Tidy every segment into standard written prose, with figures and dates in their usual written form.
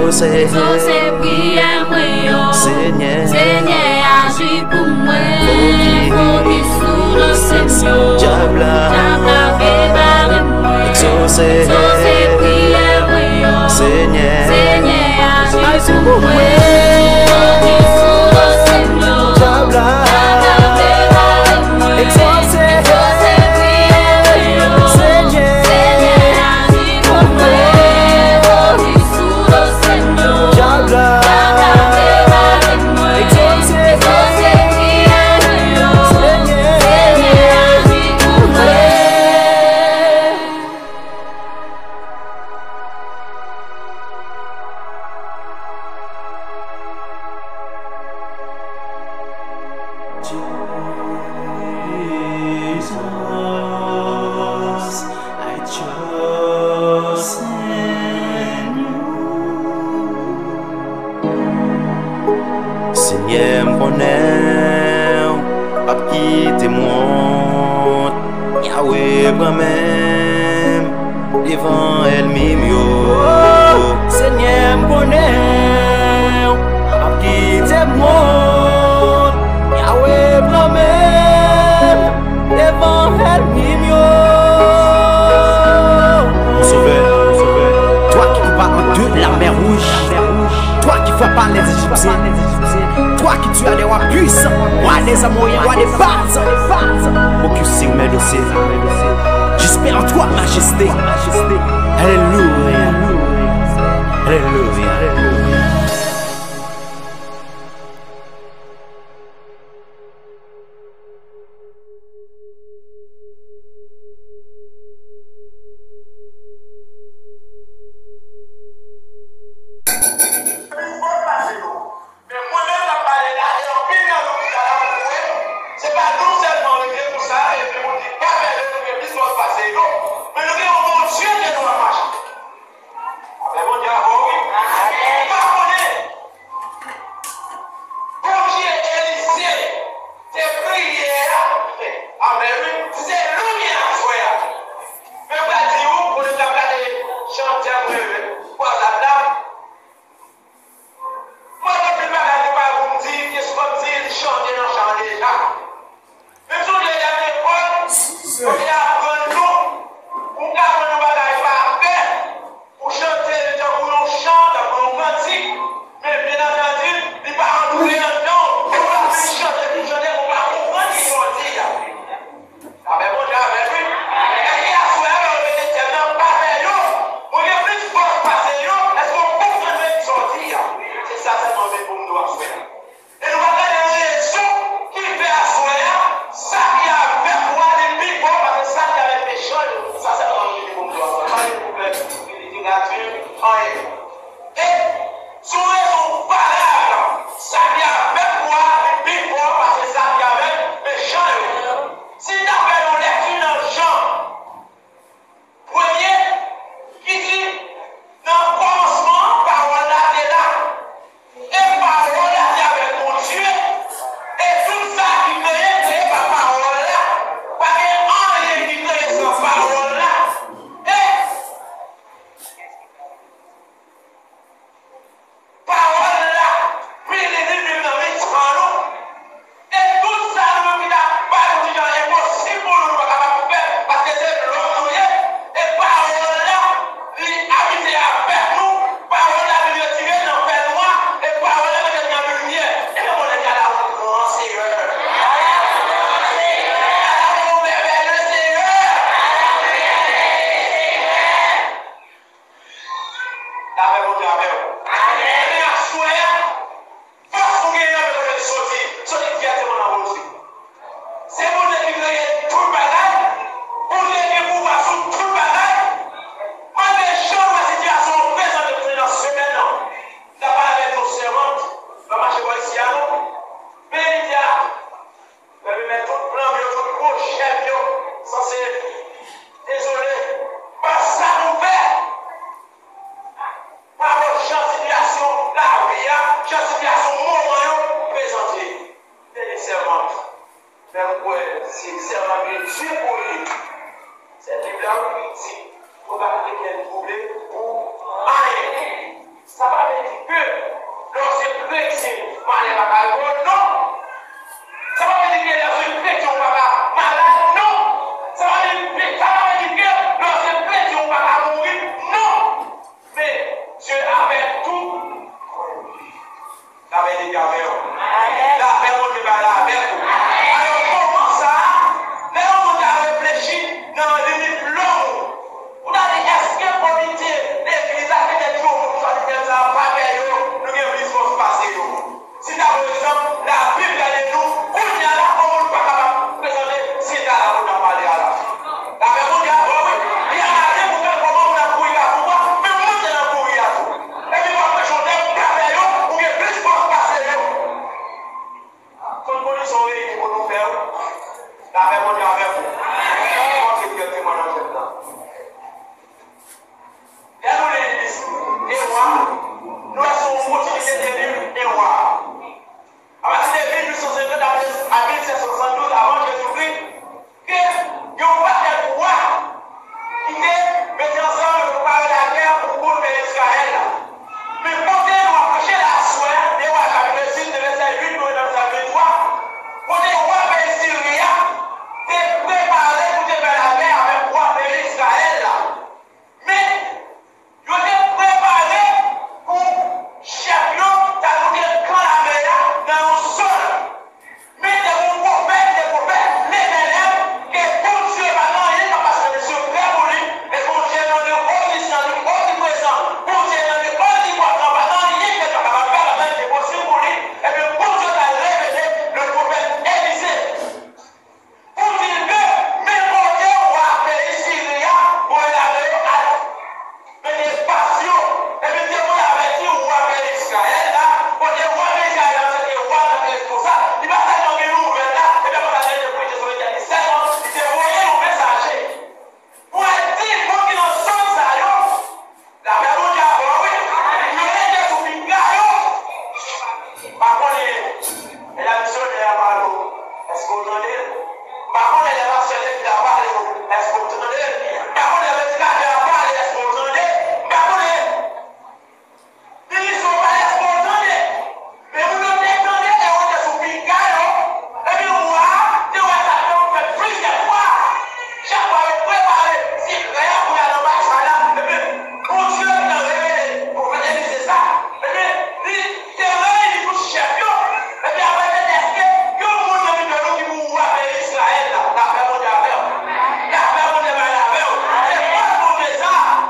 exaucé prière moi. Seigneur agis pour moi. Faut qu'il sous le Seigneur. Diable préparé moi. Exaucé prière moi. Seigneur agis pour moi. Faut qu'il sous le Seigneur. Diable préparé moi. Exaucé prière moi. Seigneur agis pour moi. Faut qu'il sous le Seigneur. Diable préparé moi. Exaucé prière moi. Seigneur agis pour moi. Jesus, I trust in you. Seigneur, me connaît, pas quitter moi. Yahweh, moi-même, devant elle, mimio. Seigneur, me connaît, pas quitter moi. Yahweh, moi-même, devant elle, mimio. Mon sauveur, toi qui coupes en deux la mer rouge, toi qui fais pas les Égyptiens, toi qui tues les rois puissants, rois des Amoriens, rois des Parthes, pour que signe mes dossiers. J'espère en toi, majesté. Alléluia, alléluia, alléluia. Ça va veut dire que lorsque chrétien, malade pas non. Ça va veut dire que lorsque chrétien pas malade non. Ça va veut dire que lorsque chrétien pas mourir non. Mais Dieu avait tout. La veut dire avec vous. La paix on dit la avec vous. Alors comment ça? Mais on a réfléchi dans les limites longues. On a dit est-ce que comité l'église a fait des jours pour faire des gens pas nous avons plus de passer. Si par exemple la Bible a dit nous, on y a là comme on ne peut pas présenter, c'est là où on a parlé à la fin. La paix on dit oui, il y a rien pour faire comment on a couru à pouvoir, mais on a couru à tout. Et puis on a fait des gens ou bien plus de passer. Quand on est sauvé, il faut nous faire. La paix on dit avec vous. Nous sommes motivés de vivre et voir. Alors, c'est 1850 à 1772 avant Jésus-Christ que nous n'avons pas de roi qui mettait ensemble pour parler de la guerre pour le pays d'Israël. Mais quand nous avons prêché la soirée, les rois chapitre 6, verset 8, nous avons fait 3, quand les rois pays Syria étaient préparés pour faire la guerre avec le roi pays d'Israël. Mais ils étaient préparés pour champion, t'as dit quand la mer dans le sol. Mais des prophètes, les élèves, que pour Dieu maintenant, il n'y a pas de secret pour lui, et pour Dieu dans le omniscient, pour Dieu dans le omnipotent, maintenant, il n'y a pas de faire la même chose possible pour lui, et puis pour Dieu a révélé le prophète Élisée. Pour dire que, mais mon Dieu va appeler Syria pour l'amener à des passions. Et puis Dieu vous avait dit, on va appeler Israël là, on dit, on va appeler Israël, c'est que on va appeler tout ça. Il va s'attendre une nouvelle là, et puis on va aller de prêcher sur le 17 ans, il dit, voyez le messager. Pour être dit, pour qu'il en sorte ça, la personne qui a oui, il y a des sous-pingas, par contre, elle a mission de la parole. Est-ce que vous entendez? Par contre, elle a mentionné de la parole. Est-ce que vous entendez? Par contre, elle a dit de la parole. Est-ce que vous entendez? Par contre, ils ne sont pas est-ce que vous entendez? Mais vous ne entendez et on est sous pingayo. Et puis, on va faire plus de fois. Chaque fois, vous préparez. Si rien pour aller dans le match, et puis, pour Dieu, il a révélé. Pour réaliser ça. Et puis, il est révélé pour champion. Et puis, après, est-ce que le monde de nous qui vous voit avec Israël, la paix mondiale, la paix mondiale, la paix, et pas pour les arts.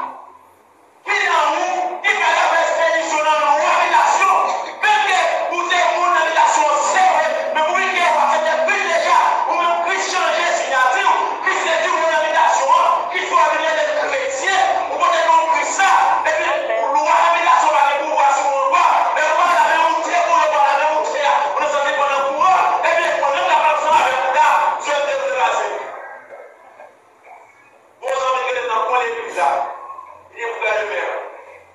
Qui dans nous, qui fait la expédition dans nos habitations, même que vous êtes mon habitation serrée, mais vous voyez que vous faites plus déjà, ou même qui changer signature, qui se dit mon habitation, qui soit venir des chrétiens, ou peut-être non plus ça, et puis l'habitation va les pouvoir sur mon droit, mais on va la même montrer, on va la même montrer, on est sorti pendant le courant, et puis on aime la personne avec là, je vais te déplacer. Vos amis qui sont dans le coin de l'église là, il dit, vous allez le faire.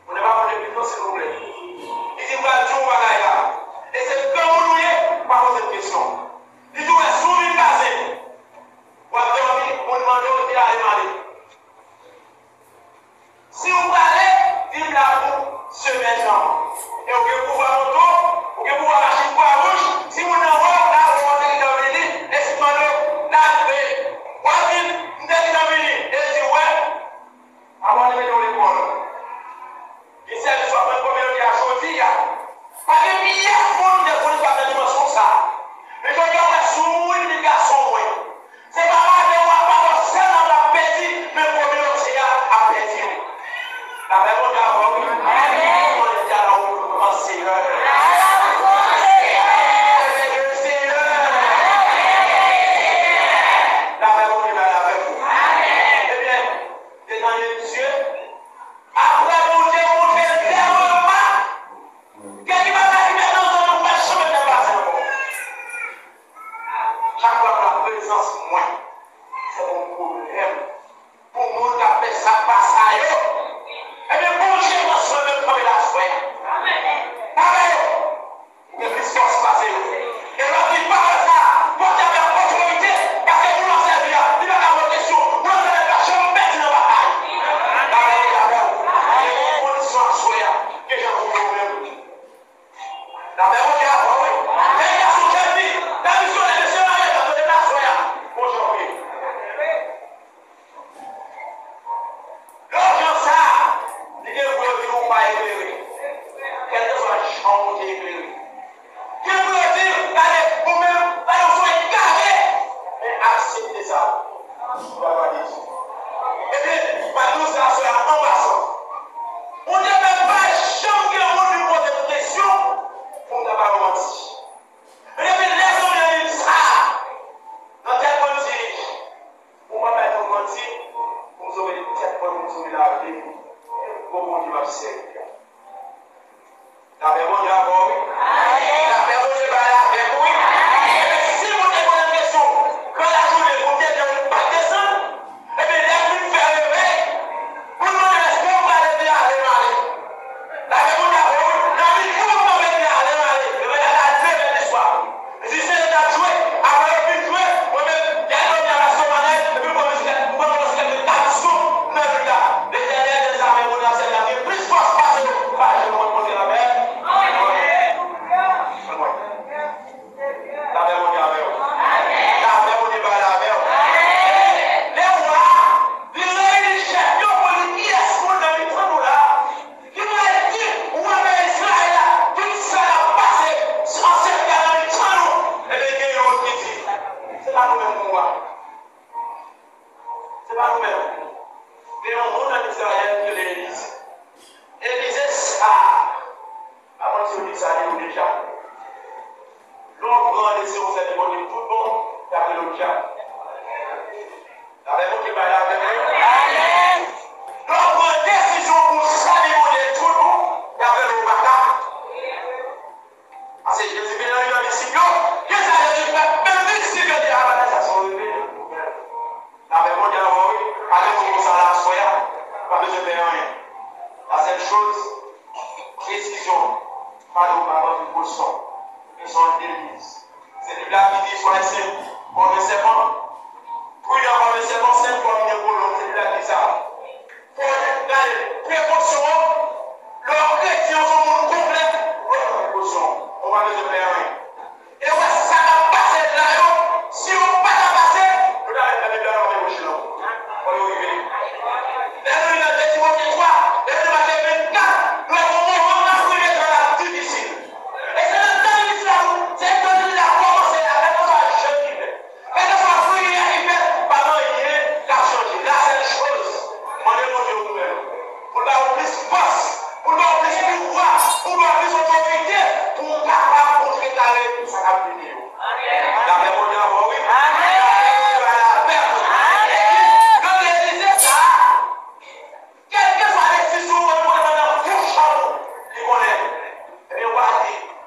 On n'est pas pour l'église, non, s'il vous plaît. Il dit, vous allez dire, on va aller là. Et c'est comme vous louez, pas poser de question. Il dit, vous êtes sous une case. Vous avez dormi, vous demandez où il a demandé. Si vous allez, dites là pour ce maintenant. Et vous pouvez pouvoir monter, vous pouvez pouvoir marcher pour la bouche. Si vous n'en voyez là, vous montez dans le lit, et si vous demandez, là, vous allez, vous allez dans le lit, et si ouais, avant de mettre dans l'école. Il s'est dit, soit même combien de choisi, parce que milliards de monde de police à la dimension ça. Mais quand il y a un sous, les garçons, oui. C'est pas mal de voir pas dans seul dans la pédie, mais pour le communauté à pédie. La même chose à vous. Amen. On est déjà là où vous commencez. La même chose avec vous. Eh bien, détendez les yeux. Après, mon Dieu, on fait clairement. Qu'est-ce qui va arriver dans un monde chemin de base? Chaque fois que la présence moins, c'est un problème. Pour nous, qui appelle ça passe à eux. Eh bien, bon Dieu, on se met comme il a souhaité. Amen. Mais plus qu'on se passe. Et lorsqu'il parle ça, vous avez l'opportunité, parce que vous l'en servez, il va avoir des questions. Vous n'avez pas jamais mettre dans la bataille. Amen. Et les conditions à souhaiter, que je vous c'est pas nous-mêmes pour voir. C'est pas nous-mêmes. Mais on monte en Israël que l'Église. L'Église, ça. Avant de se dire ça, il y a déjà. L'on prend les séances de tout bon, il y a le déjà. La réponse est pas là. L'on prend décision pour saluer tout le monde, il y avait le bâtard. C'est Jésus qui est dans le disciple. Que ça Jésus fait, même disciple de la ça sont levés. La réponse est là, oui. Allez, vous commencez à la soya, pas besoin de faire rien. La seule chose, décision, pas de parole du poisson. Ils sont d'église. C'est du là qui dit soyez saints, comme le serpent. Prudent comme le serpent, saint comme une boulot. C'est du là qui dit ça. Pour regarder, précaution, leurs chrétiens sont mon complet. Précaution, on va besoin de faire rien. Et ouais, ça va passer de là. Si on ne va pas passer, vous allez faire des blagues dans les bouches. On va y arriver. Les gens de Timothée 3, les gens de Matthieu 24, nous avons moment affronté dans la difficile. Et c'est le temps de l'islam, c'est que nous avons commencé à faire notre jeune qui fait. Et nous avons fouillé à y faire, pendant qu'il y a la changé. La seule chose, demandez-moi de vous-même. Pour avoir plus de force, pour avoir plus de pouvoir, pour avoir plus d'autorité, pour capable de contrer ça va venir. La réponse est là, oui.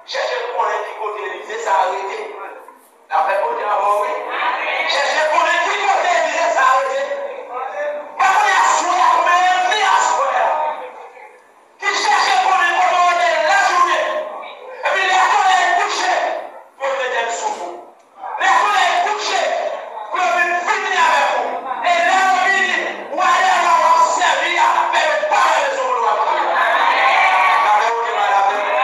Cherchez pour les qui côté l'Élysée, ça a arrêté. La réponse est là, oui. Cherchez pour les qui côté l'Élysée, ça a arrêté. Pas qu'on y a soin, comme un nez à soin. Qui cherchait pour les côtés la journée. Et puis les collègues couchés pour les aider sous vous. Les collègues couchés pour venir finir avec vous. Et là, on dit, ou aller avoir servi à faire parler de son boulot. La réponse est là, la réponse.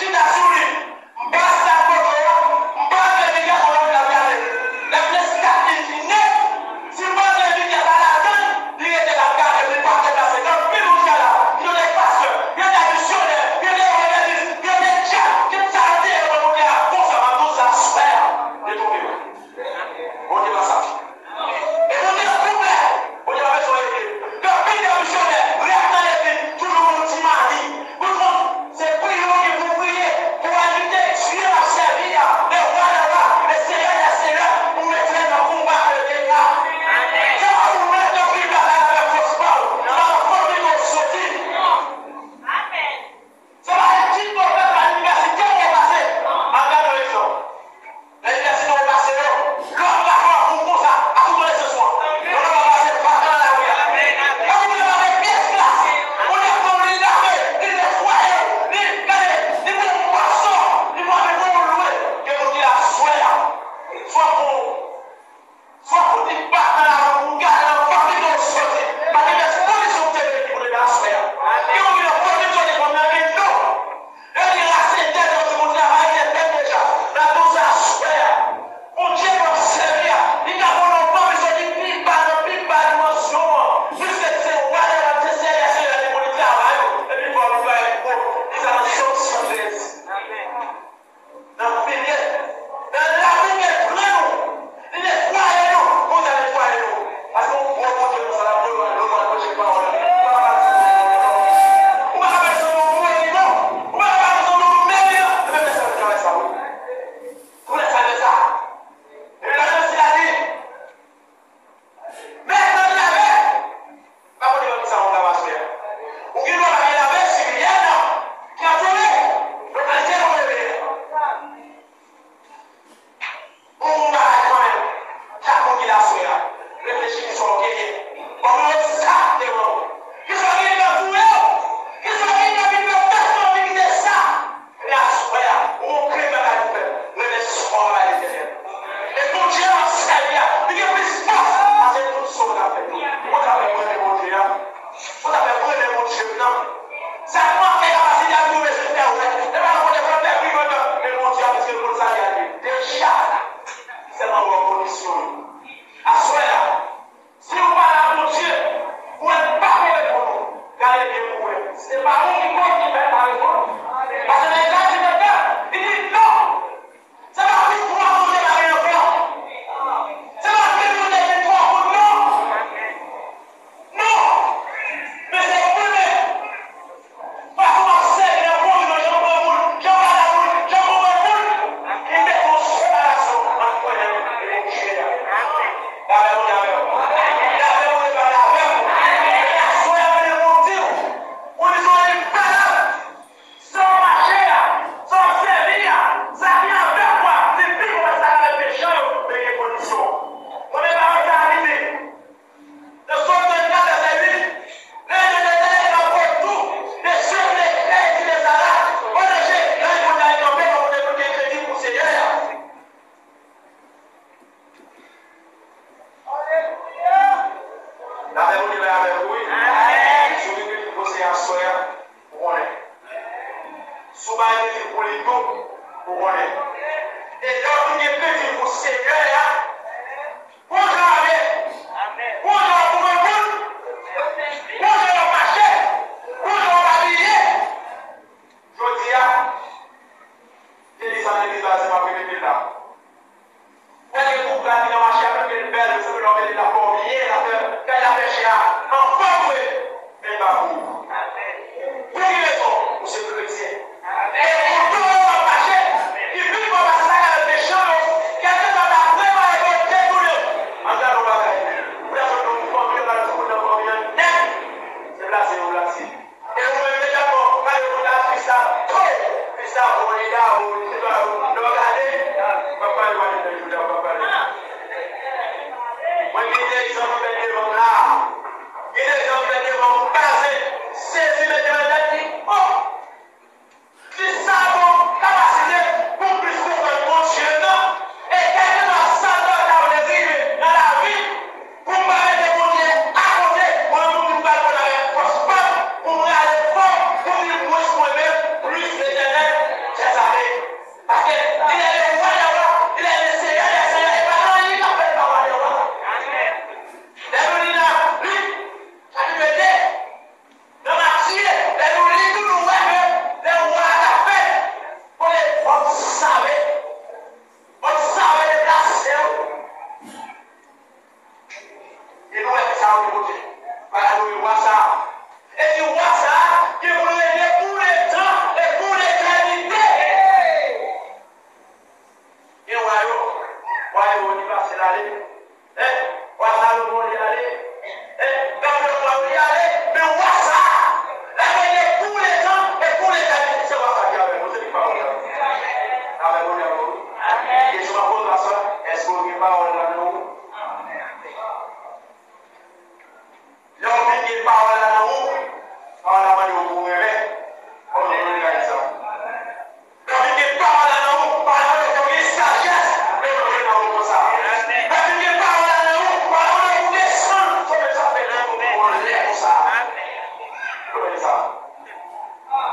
That's Sous ma vie pour les deux, pour moi. Et donc, il y a petit pour Seigneur, pour travailler, pour le monde, pour le marché, pour le habiller. Je dis à, je dis à l'église, c'est ma première là. Quand les groupes là, ils ont marché avec une belle, je veux leur mettre la pomme, quand il a pêché, en forme, mais il va pour. Pour qui raison? Pour ces chrétiens. Et pour tout le monde va marcher, il vit pour passer à la méchant, quelqu'un va vraiment récolter tout le monde. En tant que bagaille, vous avez un mouvement, vous avez un mouvement, c'est placé, vous placé. Et vous me mettez d'abord, quand vous avez fait ça, puis ça, vous est là, vous regardez, papa, il va dire, je vais pas parler. Moi, il y a des gens qui sont devant là, il y a des gens qui sont devant vous, passer, saisir les demandants, oh! C'est ça, mon capacité pour plus que le monde Dieu, non? Et quelqu'un va s'entendre dans les îles, dans la vie, pour m'arrêter de mon Dieu, à côté, pour nous faire pour la force, pour aller fort, pour dire moi moi-même, plus l'éternel, j'ai savé. Parce qu'il est le roi des rois, il est le Seigneur des seigneurs, et pas non, il n'appelle pas roi des rois. Les gens lui, ça lui aide. Dans la tuer, les gens lui, tout nous voit que les rois ont fait. Pour les on savait les placer. Et nous, ça, on est côté. Voilà, nous, voit ça. Et tu vois ça, qui vous l'aider pour les temps et pour l'éternité. Et on y va, c'est l'aller. Voilà, le monde y aller. Dans le monde y aller. Mais on voit ça. La veille pour les temps et pour l'éternité. C'est quoi ça qui est avec nous? C'est qui parle là? Avec nous, et je me pose la soeur, est-ce que vous ne parlez pas de nous? L'homme qui parle de nous, on a demandé au gouvernement, on a demandé ça. L'homme qui parle de nous, on a demandé une sagesse, mais on a demandé comme ça. L'homme qui parle de nous, on a demandé des sangs, comme ça fait là, on lève comme ça. Comme ça.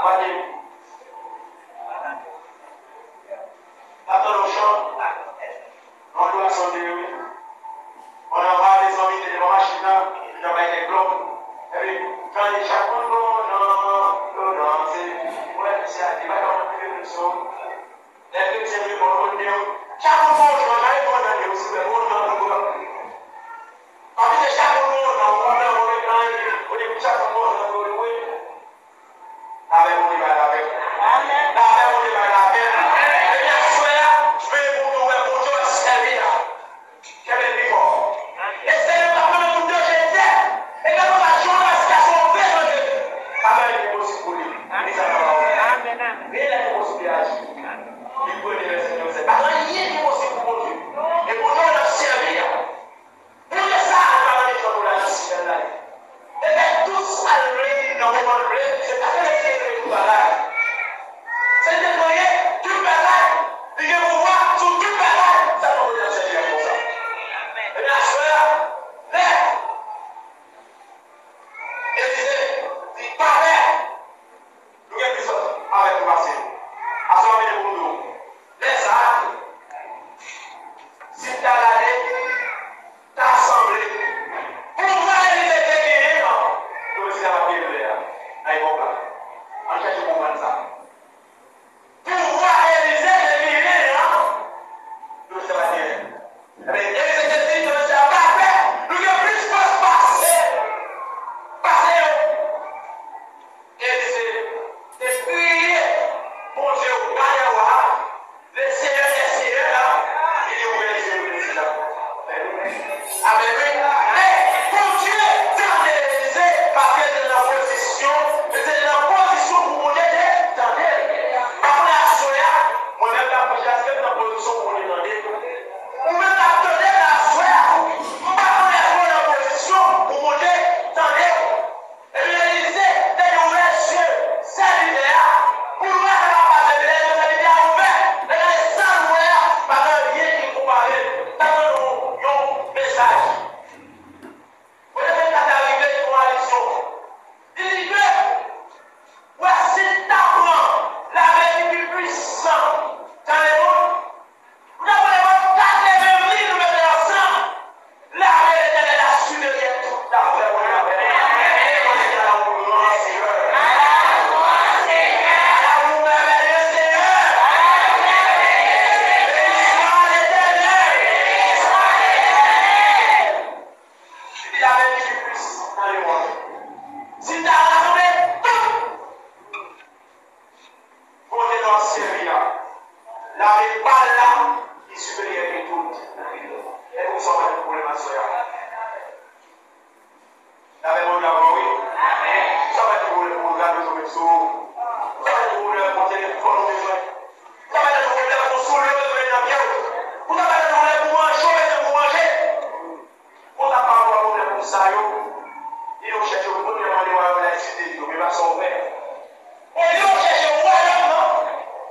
Voyez. Attends le champ, on doit sonner, oui. On envoie des amis de la machine, ils envoient des globes. Et puis, quand ils chaque fois, non, c'est des bagages de révolution. Les chrétiens vivent dans le monde. Chaque fois, je vais aller voir dans le monde, dans le monde. Quand c'est chaque fois, on va au début, chaque fois, on va au début. Avec mon débat, avec. Avec mon débat, avec. Et bien, je vais pour toi servir. Je vais vivre. Et c'est le parlement de Dieu, je sais. Et quand on a journée, c'est qu'à son père, avec les possibilités. Amen. Et la possibilité. Il peut les laisser nous aider. Parce qu'il y a des possibilités pour Dieu. Et pour nous, on servir. Pour que ça, on va aller dans la société. Et bien, tous alloués dans le monde, c'est pas que les tout bagages. C'est déployer tout bagages. Il y a pouvoir sur tout bagages. Ça va vous servir comme ça. Et bien, soeur, lève. Et dis, paraît. Nous avons plus avec le passé. À ce moment-là, nous laisse ça. Si tu as l'année, tu as assemblé. Pour voir les étés qui sont, nous aussi, à la pierre, là, ils vont pas. En fait, ils vont pas. doit servir. La balle là, est supérieure que tout. Et vous savez le problème à soi. La même on a oui. Ça va être pour le programme de nos sous. Ça va être pour le téléphone de besoin. Ça va être pour le soulever de la bière. Vous avez le problème pour manger, pour manger. On n'a pas le problème pour ça. Et on cherche au premier moment de la cité, mais va son père. On cherche au royaume, non?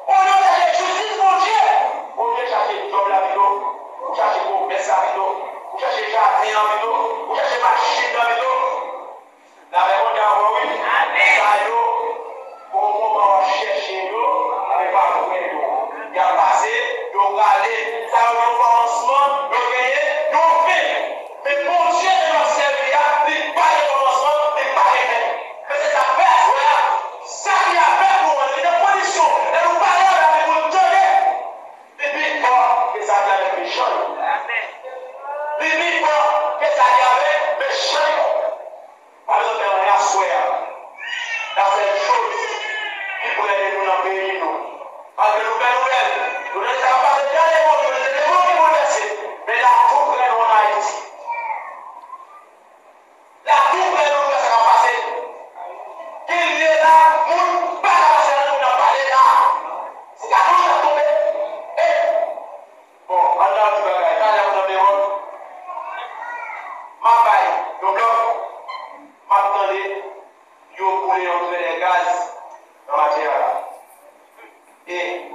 On cherche justice, mon Dieu. On vient chercher le job la vidéo. On cherche pour baisser la vidéo. On cherche jardin en vidéo. On cherche machine en vidéo. La même on a oui. Ça y est. Pour le moment, on cherche nous. Mais pas pour nous. Il y a passé, il y a allé, ça y est, on va en ce moment, il y a gagné, il y a fait. Mais mon Dieu, de notre servir, il n'est pas le commencement, il n'est pas le fin. Mais c'est la paix, voilà. Ça qui a fait pour nous, c'est une condition. Et nous parlons avec mon Dieu. Et puis, que ça y avait méchant. Et puis, que ça y avait méchant. Par exemple, on est à souhait. La seule chose qui pourrait aider nous dans le pays, nous. Parce que nous faisons nouvelles. Nous ne savons pas de bien les mots, nous ne savons pas qui vont laisser. Mais la tour que nous en Haïti. La tour que nous ça va passer. Qu'il y ait là, nous pas la passer, nous n'en parler là. C'est la tour qui va tomber. Bon, maintenant tu vas gagner. Quand on a des mots, ma baille, donc là, m'attendez, yo coulé entre les gaz dans la terre. Et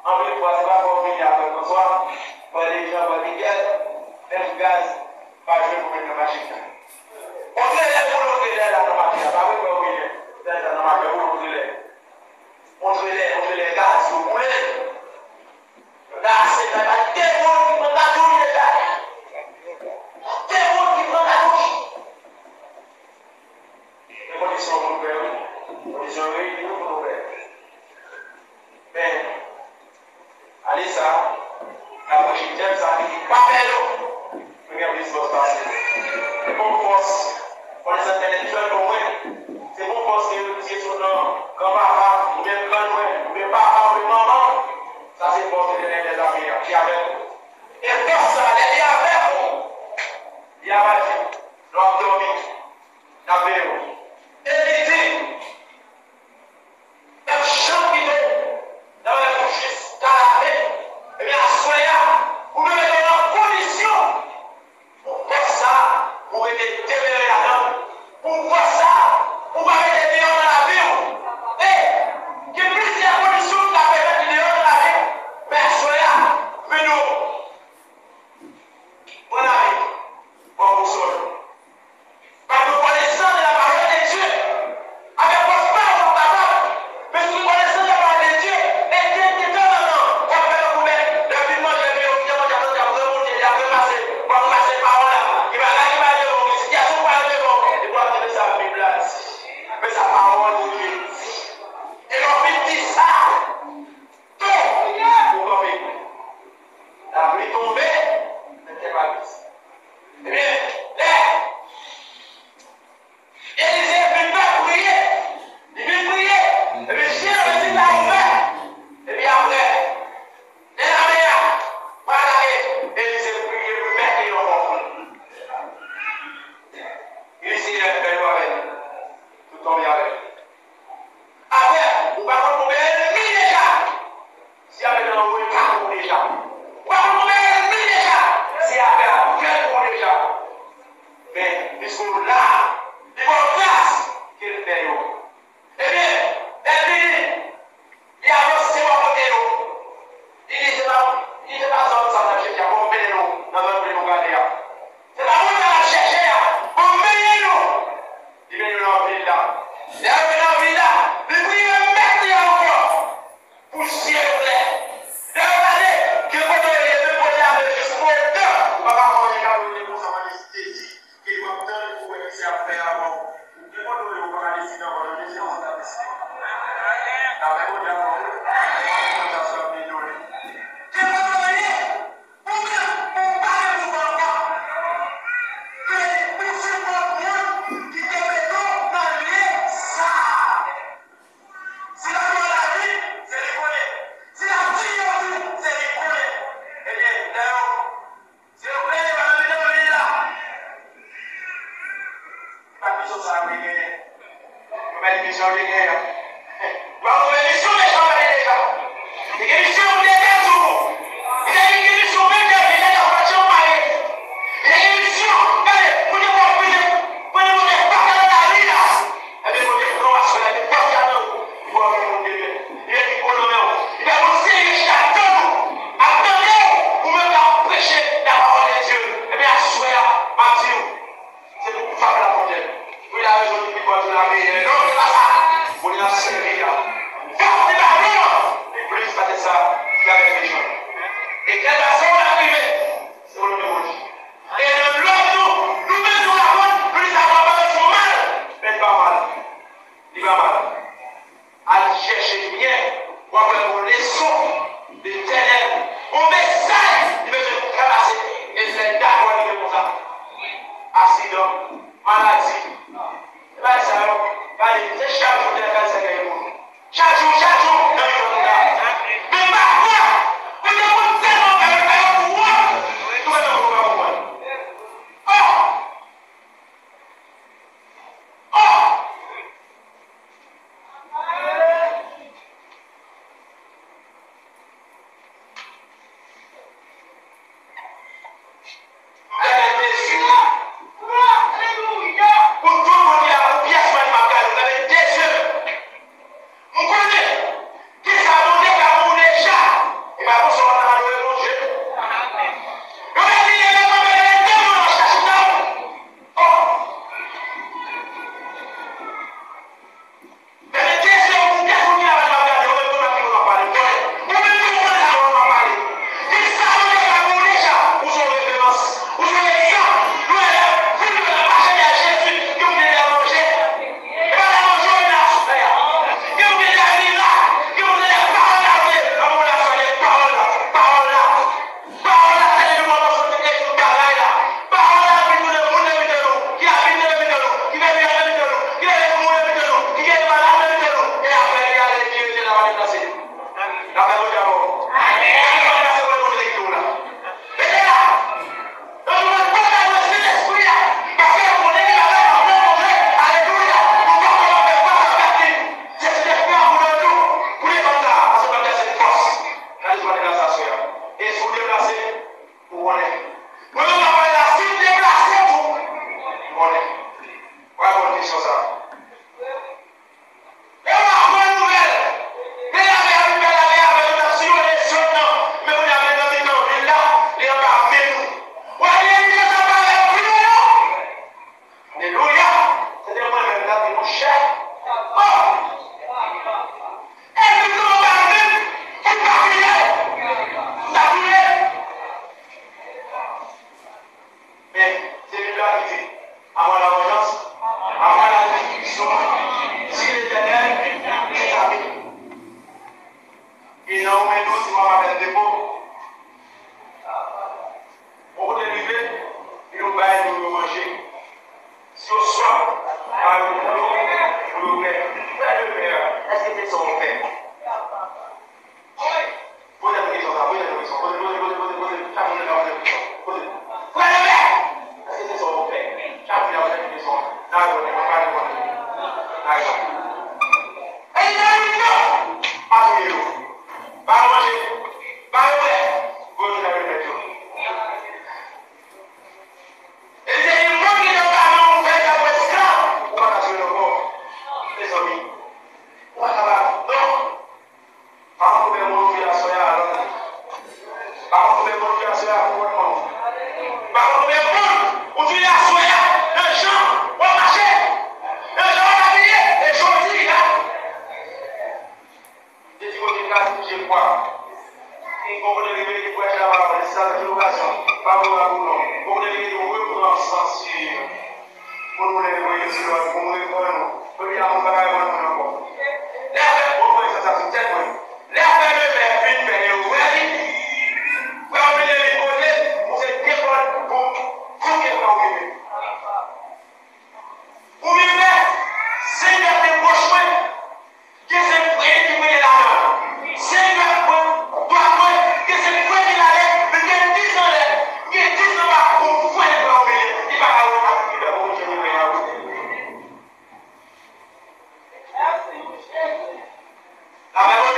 en plus, c'est pas pour venir avec le soir, pour les gens, pour les gaz, le gaz, pas jouer pour mettre la machine. On fait les boulots que là dans la machine, pas oui, oui, là dans la machine, on fait les gaz, vous voulez. Là, c'est la démon qui prend la douche déjà. Démon qui prend la douche. Les conditions pour nous faire, conditions réunies pour nous faire. Mais, allez ça, la prochaine j'aime ça, pas faire regardez ce qui se passe. C'est bon force, pour les intellectuels comme moi, c'est bon force que vous disiez sur nos grands-parents, ou bien grand-mère, ou bien papa, ou bien maman, ça c'est pour les amis qui est avec vous. Et pour ça, les liens avec vous, il y a ma vie, l'abdomen, la vélo. Évitez, même champignon, dans la bouche, carré, et bien, soyez, vous me mettez en condition. Pour faire ça, vous mettez téméraire là-dedans. Pour faire ça, vous mettez dehors dans la vie. Et, qu'il y ait plusieurs conditions qui la permettent de dehors dans la vie. Mais soyez, mais nous, mon ami, bon, vous saurez. Par nous connaissant de la parole de Dieu, avec votre père, votre papa, mais si vous connaissez la parole de Dieu, et qui est maintenant, on peut vous mettre, depuis moi, j'ai vu, on va passer, on va passer par là, il va là, il va dire, il situation pas de bon, et pour dire ça, la Bible, mais sa parole de Dieu. Et l'on dit ça, tout, pour qu'on écoute. La pluie tombée, n'était pas vite. Eh bien, là, Élisée ne peut pas prier. Il veut prier. Et bien, si on dit là ouvert, et bien après, les armées, voilà, Élisée prie, le mec est au fond. Ici, il est fait avec. Tout tombe avec. Après, vous va retrouver l'ennemi déjà. Si avec un bruit, pas pour déjà. Vous va retrouver l'ennemi déjà. Si avec un quel pour déjà. Mais, puisque là, il va place qu'il fait. Eh bien, elle dit, il y a un c'est pas côté nous. Il dit, c'est pas ça, ça va chercher, pour mener nous, dans notre pays, nous garder. C'est pas vous qui allez chercher, pour mener nous. Il vient dans la ville là. Il vient dans la ville là. Il prie le mettre encore. Pour ciel clair. Et regardez, que quand on est deux côtés avec jusqu'au deux, on va pas aller là où il est pour savoir les saisies. Il va peut-être pour essayer à faire avant. Et quand on est au paradis, on va le laisser en train de décider. La même on a parlé. On a ça amélioré. Et quand on est, on parle de vous encore. Et pour ce moment, qui te met dans ça. Si la vie, c'est les connaître. on va faire une leçon de ténèbres, un message, il veut se ramasser et c'est d'accord avec comme ça. Accident, maladie, là ça va, c'est chaque jour de la ça gagne pour nous. Chaque jour, dans le monde là. Mais par quoi? On demande tellement de pouvoir, tout le monde va pouvoir. La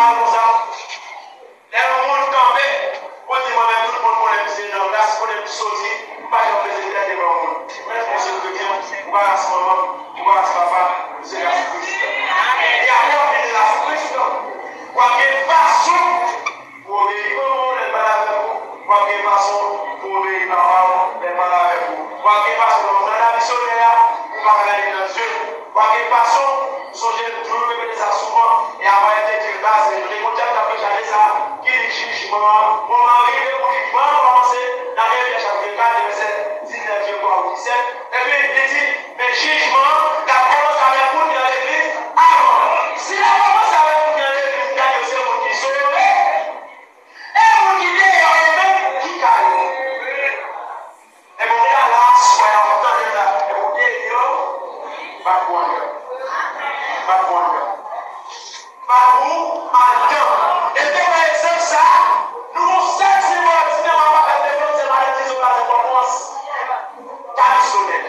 normal comme ça. Les monde campé, on dit moi-même tout le monde connaît plus dans la classe, connaît plus sorti, pas de président de mon monde. On se chrétien, on va à ce moment, on va à ce papa, c'est la Christ. Et après on vient de la Christ, on a une façon pour obéir au monde, les malades avec vous, on a une façon pour obéir maman, les malades avec vous, on a une façon dans la missionnaire, on va regarder dans les yeux, on a une façon, songer toujours répéter ça souvent, et avoir été une base, les mondiales d'après ça, qui est jugement, mon mari, le jugement a commencé dans les chapitre 4, verset 19, 17, et puis il dit, mais jugement, la commence avec vous dans l'église avant. Si la commence avec vous dans l'église, il y a aussi un monde qui sauve, et vous qui dit, il y a même qui gagne. Et vous dites, là, soyez important de là, et vous dites, pas pour un gars. Pas pour un gars. Pas pour un gars. Et donc, par exemple, ça, nous avons 5 semaines, si nous n'avons pas fait de défense, c'est maladie, nous avons pas commencé. Traditionnel.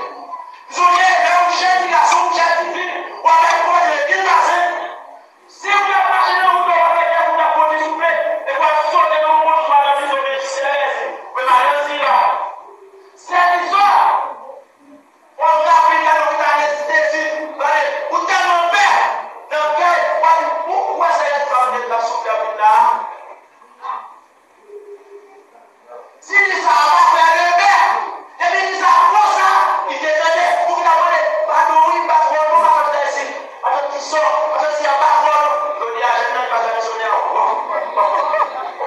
Nous avons là où j'ai dit, là, où j'ai dit, ou avec moi, j'ai dit, là, si vous n'avez pas chez nous, vous avez la police, s'il vous plaît, et vous avez sauté dans le monde, vous avez dit, vous avez dit, vous avez dit, là. C'est l'histoire. On a pris la localité, ou tellement belle, dans lequel, pourquoi c'est de la souffle là? Si ça va faire le bien, et puis ça va ça, il détenait pour que la monnaie, pas de oui, pas de bon, pas de ici, pas de qui sort, pas de s'il y a pas de bon, il y a un jeune pas de missionnaire.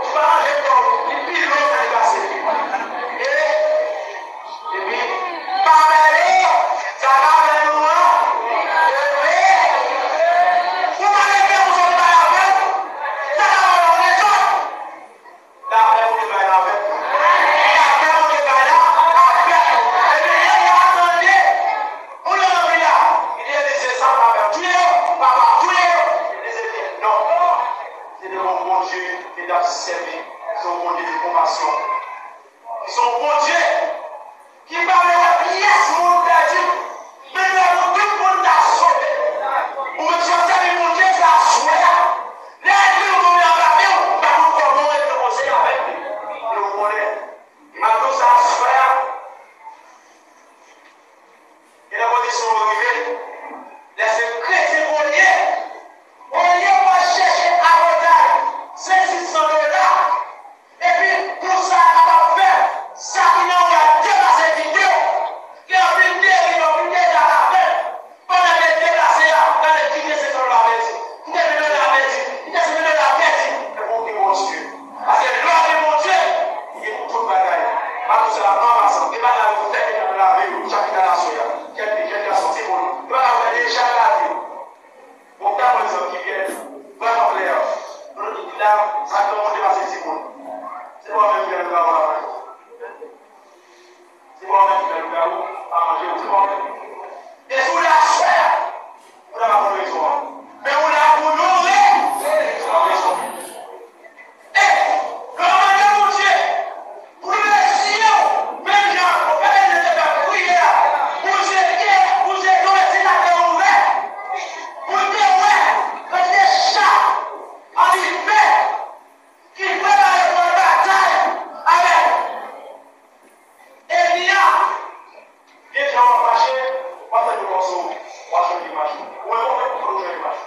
Tu vas manger ton, il pile l'eau, ça est passé. Et puis, pas d'aller, ça va faire nous, son bon Dieu de compassion. Son bon Dieu qui parle de la pièce mon perdu, mais tout le monde t'a sauvé. Pour me sortir de mon Dieu, ça a sauvé. Les gens qui ont en la vie, on va nous comment être conseiller avec lui. Nous connaissons. Maintenant, ça a sauvé. Et la condition arrivée, laissez chrétien au lieu. Au lieu de chercher avantage, c'est 600 $. Et puis, pour ça, on va faire ça qui n'a pas dépassé vidéo. Qui a pris des vidéos, dans la peine. On a déplacé là, dans les vidéos, c'est dans la bête. Il est venu dans la bête. Il est venu dans la bête. Et pour qui mon Dieu. Parce que l'homme de mon Dieu, il est pour toute bagaille. Pas tout cela, non, parce que il va dans le fait de la vie, ou chaque dans la soya. Quelqu'un a sorti pour nous. Il va dans le chaque la vie. Pour ta personne qui vient, va dans l'air. Nous dit là, ça commence à dépasser 6 mois. C'est moi-même qui vais le faire à manger. C'est moi-même qui vais le faire à manger. C'est moi-même. Et sous la chair, on n'a pas pour les soins. Mais on a pour nourrir. Et, le de mon Dieu, pour les signaux, même gens, on peut aller de la prière, pour ces domestiques ouverts, pour des ouverts, comme des chats, en hiver, qui préparent pour la bataille avec Elia. Les gens vont fâcher, on va faire du morceau, on va changer l'image. On va faire pour changer l'image.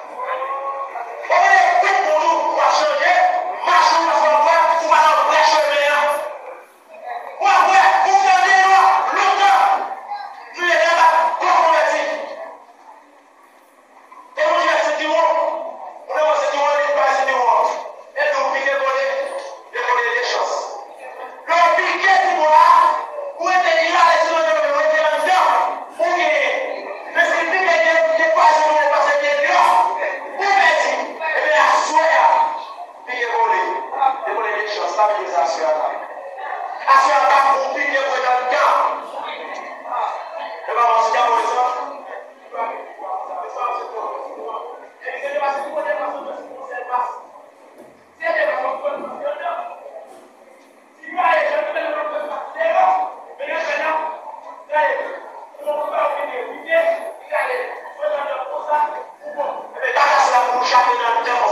On va faire tout pour nous, on va changer, marcher, on va faire quoi, on va faire un chemin. On va faire, vous gardez longtemps. Tu les gars, convertis. Et vous dites, c'est du monde. On a c'est du monde, il passe c'est du monde. Et donc, piquez des choses. Le piqué du moi, où était-il là, les gens de où était là-dedans, où il est. Mais c'est le piqué des passes, on est passé bien dehors. Où est-il? Eh bien, à soya, piqué des choses, stabilisation. À soya, pas pour piquer pour dans le camp. Et pas dans ce cas, pour ça. Chacun dans le temps,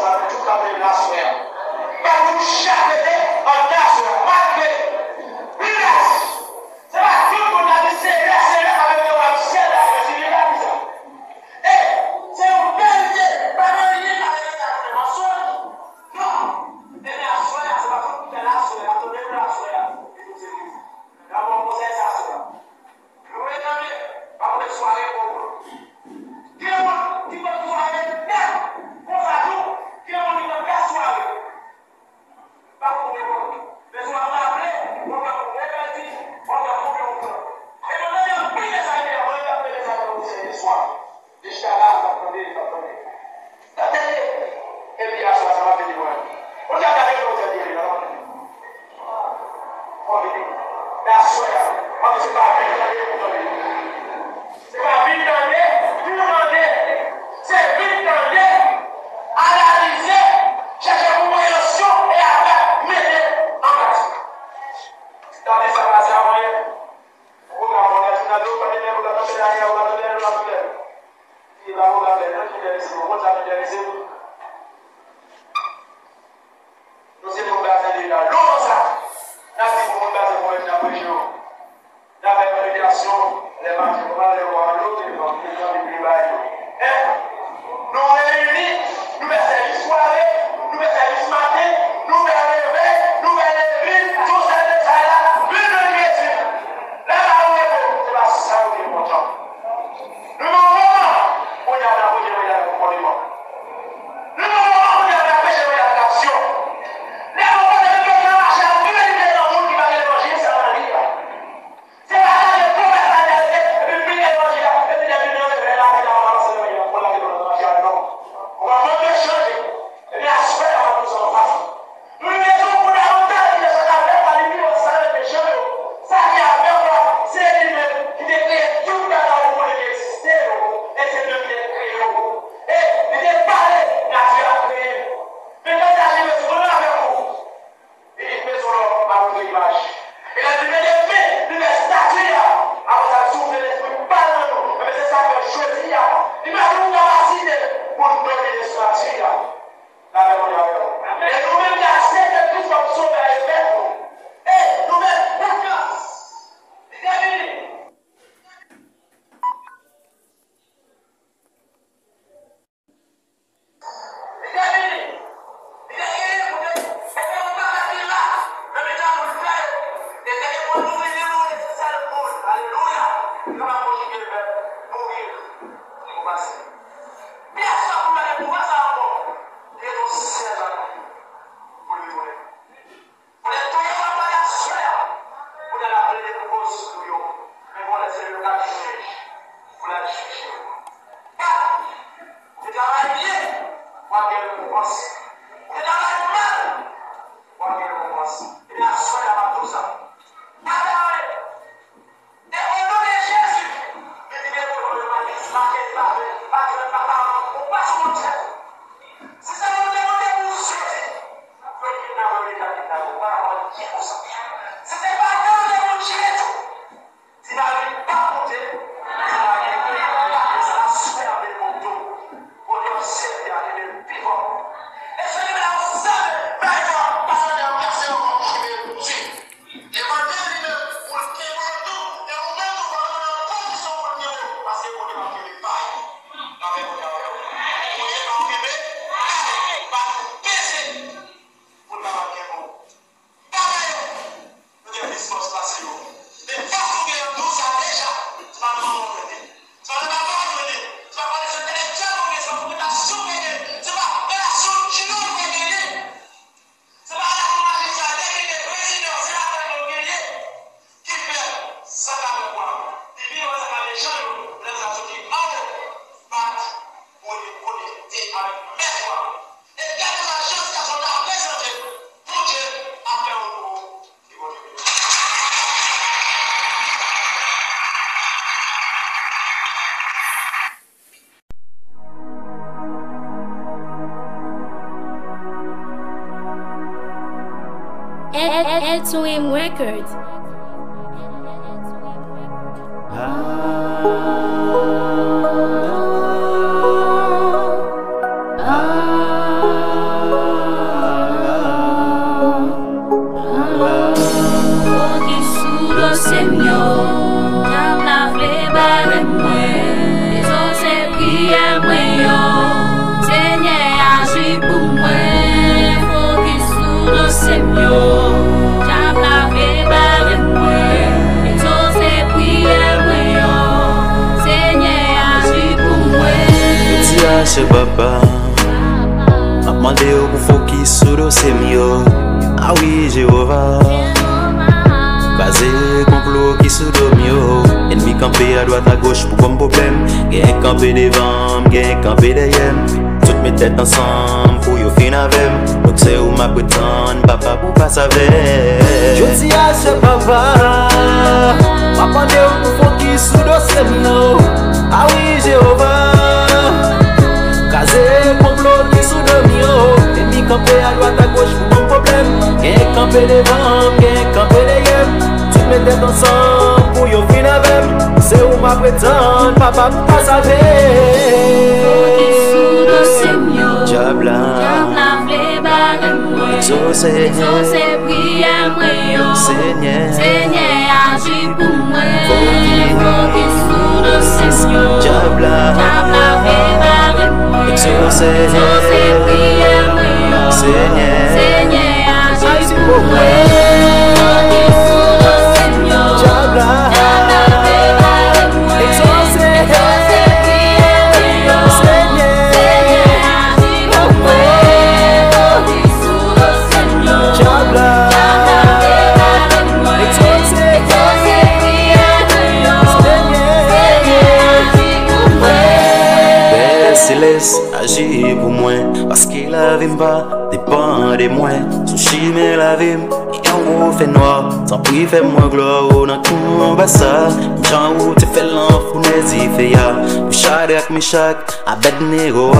L2M Records. cherche papa. M'a demandé pour focus sur le sémio. Ah oui, Jéhovah. Basé complot qui sous domio. Ennemi campé à droite à gauche pour comme problème. Gain campé devant, gain campé derrière. Toutes mes têtes ensemble pour yo fin avec. Donc c'est où ma prétendre papa pour pas savoir. Je dis à ce papa, m'a demandé pour focus sur le sémio. Ah oui, Jéhovah. Basé complot qui sous domio. Ennemi campé à droite à gauche pour comme problème. Gain campé devant, gain campé derrière. Mes têtes ensemble pour yo fin avec. C'est où ma prétendre papa pour pas savoir. Diabla exaucé prière moi Seigneur Seigneur agis pour moi Diabla exaucé prière moi Seigneur agis pour moi Céleste agit pour moi parce que la vie pas dépend de moi. Sous chimé la vie et en gros fait noir. Sans prix fait moi gloire dans combat ça. Jean où tu fais l'enfant n'hésite fait ya. Bouchard avec mes chac Abednego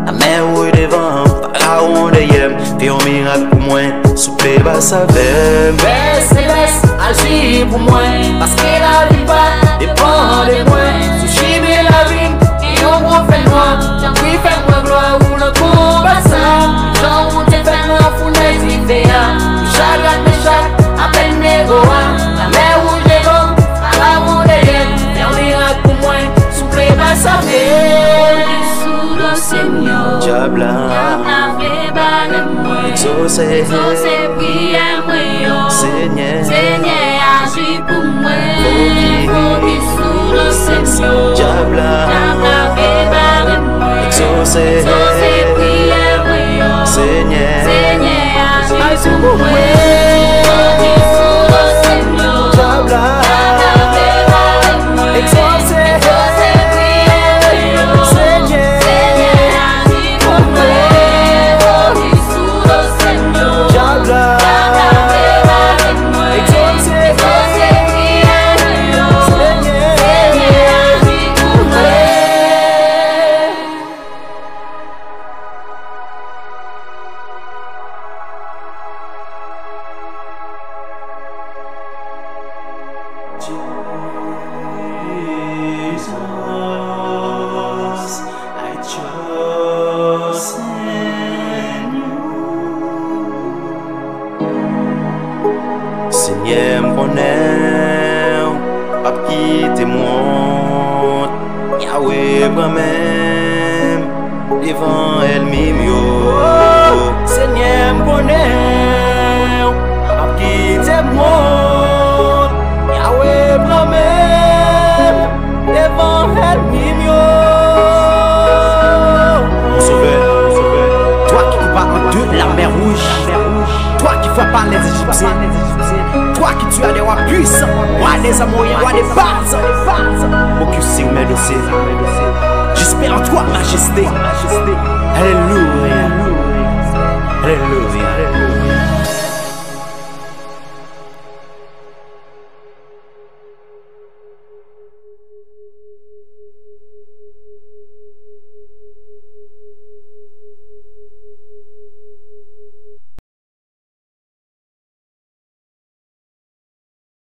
la mer où devant pharaon derrière. Fais un miracle pour moi souper bas sa veine. Céleste agit pour moi parce que la vie pas dépend de moi. Sous chimé la vie et en gros fait noir. Oui, fais-moi gloire ou le combat ça. Jean où tu fais l'enfant n'hésite fait ya. Bouchard avec mes chac Abednego la mer où devant pharaon derrière. Fais un miracle pour moi souper bas sa veine. Diabla exaucé prière moi Seigneur Seigneur agis pour moi Diabla exaucé prière moi Seigneur agis pour moi Jesus, I trust in you. Seigneur, me connaît, pas quitter moi. Yahweh, moi-même, devant elle mimio. Seigneur, me connaît, pas quitter moi. Yahweh, moi-même, devant elle mimio. Mon sauveur, toi qui coupes en deux la mer rouge, toi qui fais parler les Égyptiens, toi qui tues des rois puissants, rois des Amoriens, rois des Parthes, focus sur mes dossiers. J'espère en toi, majesté. Alléluia, alléluia.